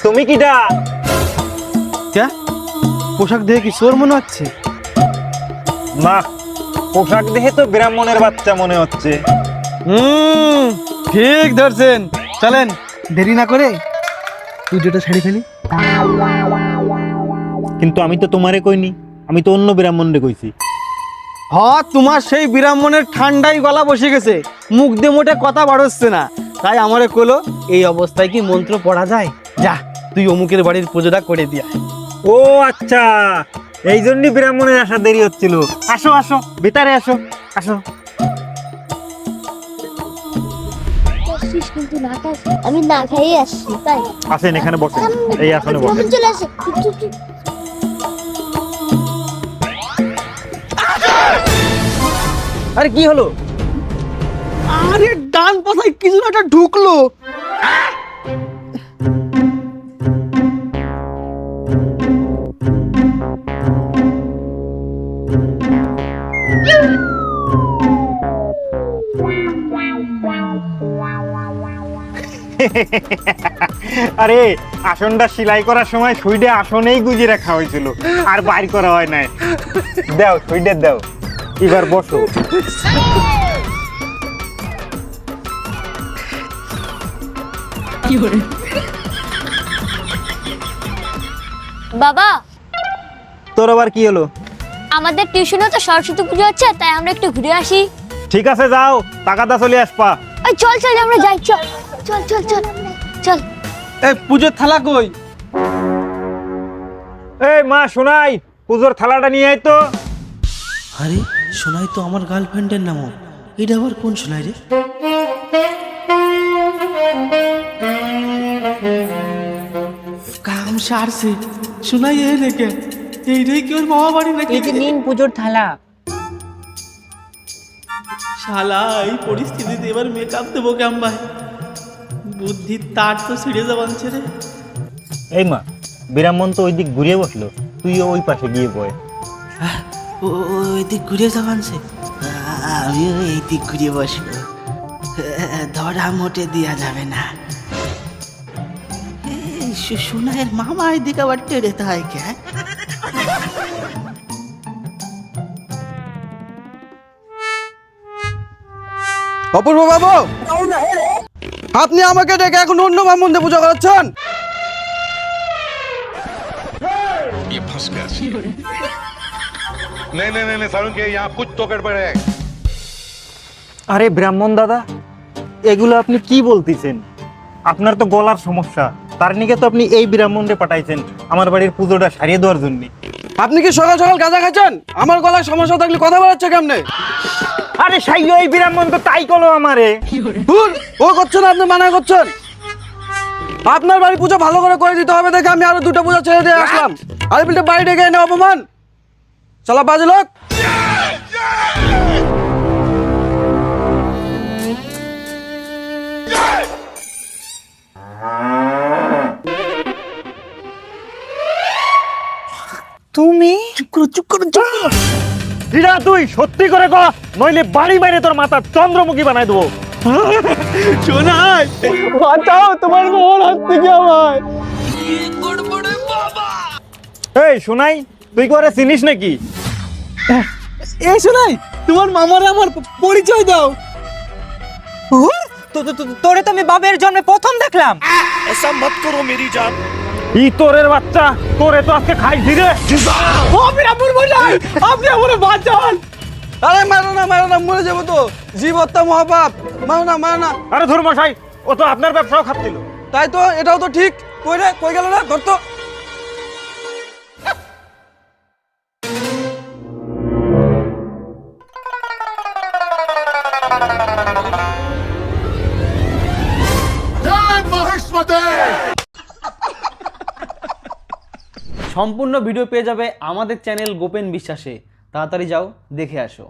তুমি কিটা? क्या পোশাক দেখে কি চোর মনে হচ্ছে? না, পোশাক দেখে তো ব্রাহ্মণের বাচ্চা মনে হচ্ছে। ঠিক ধরছেন, চলেন দেরি না করে পুজোটা সারি ফেলি। কিন্তু আমি তো তোমারে কইনি, আমি তো অন্য ব্রাহ্মণরে কইছি। হ্যাঁ, তোমার সেই ব্রাহ্মণের ঠান্ডাই গলা বসে গেছে, মুখ দিয়ে মোটে কথা বাড়ছে না, তাই আমারে কইলো এই অবস্থায় কি মন্ত্র পড়া যায়, যা তুই অমুকের বাড়ির পুজোটা করে দিয়া। ও আচ্ছা, এই জন্যই ব্রাহ্মণের আসা দেরি হচ্ছিল। আসো আসো, ভিতরে আসো, আসো। কিন্তু না খাই, আমি না খাইয়ে আসছি তাই। আসেন এখানে বসেন, এই আসনে বসেন। চলে আসে। আরে কি হলো? আরে ডান পাশায় কিছু একটা ঢুকলো। আরে আসনটা সেলাই করার সময় সুইডে আসনেই গুজিয়ে রাখা হয়েছিল, আর বাইর করা হয় নাই। দাও সুইডে দাও, এবার বসো। বাবা, তোর আবার কি হলো? আমাদের টিউশনে তো সরস্বতী পুজো হচ্ছে, তাই আমরা একটু ঘুরে আসি। ঠিক আছে যাও, টাকাটা চলে আসবা। ওই চল চল আমরা যাই, চল চল চল চল চল। এই পুজোর থালা কই? এই মা শোনাই, পুজোর থালাটা নিয়ে আয় তো। আরে সোনাই তো আমার গার্লফ্রেন্ডের নামও, এটা আবার কোন সোনাই রে? কাম সারছে, সোনাই এ নাকি এইটাই কি ওর মামা বাড়ি নাকি? এই যে নিন পুজোর থালা। শালা এই পরিস্থিতিতে এবার মেকআপ দেবো কেম ভাই? বুদ্ধির তার তো ছিঁড়ে যাবানছে রে। এই মা, ব্রাহ্মণ তো ওই দিক ঘুরিয়ে বসলো, তুইও ওই পাশে গিয়ে বয়। ওই দিক ঘুরে যাবানছে, আমিও এই দিক ঘুরে বসবো। ধরা মোটে দেওয়া যাবে না। সোনাইয়ের মামা এদিকে আবার টেরে তাই কে? অপূর্ব বাবু, আপনি আমাকে ডেকে এখন অন্য ব্রাহ্মণদের পুজো করাচ্ছেন? ये फंस गया। नहीं नहीं नहीं सारुण के यहाँ कुछ तो गड़बड़ है। আরে ব্রাহ্মণ দাদা, এগুলো আপনি কি বলতেছেন? আপনার তো গলার সমস্যা, তার নিকে তো আপনি এই ব্রাহ্মণরে পাঠাইছেন আমার বাড়ির পুজোটা সারিয়ে দেওয়ার জন্য। আপনি কি সকাল সকাল গাঁজা খাচ্ছেন? আমার গলার সমস্যা থাকলে কথা বলাচ্ছে কেমনে? আরে সাই ওই ব্রাহ্মণ তো তাই কলো আমারে। ভুল ও করছেন, আপনি মানা করছেন। আপনার বাড়ি পুজো ভালো করে দিতে হবে দেখে আমি আরো দুটো পুজো ছেড়ে দিয়ে আসলাম। আরে বিলটা বাড়ি ডেকে এনে অপমান, চলা বাজে লোক। তুমি চুপ করো চুপ করো চুপ করো। দিদা তুই সত্যি করে কর, নইলে বাড়ি বাইরে তোর মাথা চন্দ্রমুখী বানাই দেবো। শোনাই বাঁচাও, তোমার মোহর হাত থেকে আমায়। এই শোনাই, তুই করে চিনিস নাকি? এই শোনাই, তোমার মামারে আমার পরিচয় দাও। তোরে তো আমি বাবের জন্মে প্রথম দেখলাম। ऐसा मत करो मेरी जान। ই তোরের বাচ্চা, তোরে তো আজকে খাইছি রে। আপনি আমার বাঁচান। আরে মারো না, মরে যাবো তো, জীব হত্যা মহাপাপ। মারো না। আরে ধর্মশাই, ও তো আপনার ব্যবসাও খাচ্ছিল। তাই তো, এটাও তো ঠিক। কই রে, কই গেল না? ধর তো। সম্পূর্ণ ভিডিও পেয়ে যাবে আমাদের চ্যানেল গোপেন বিশ্বাসে। তাড়াতাড়ি যাও, দেখে আসো।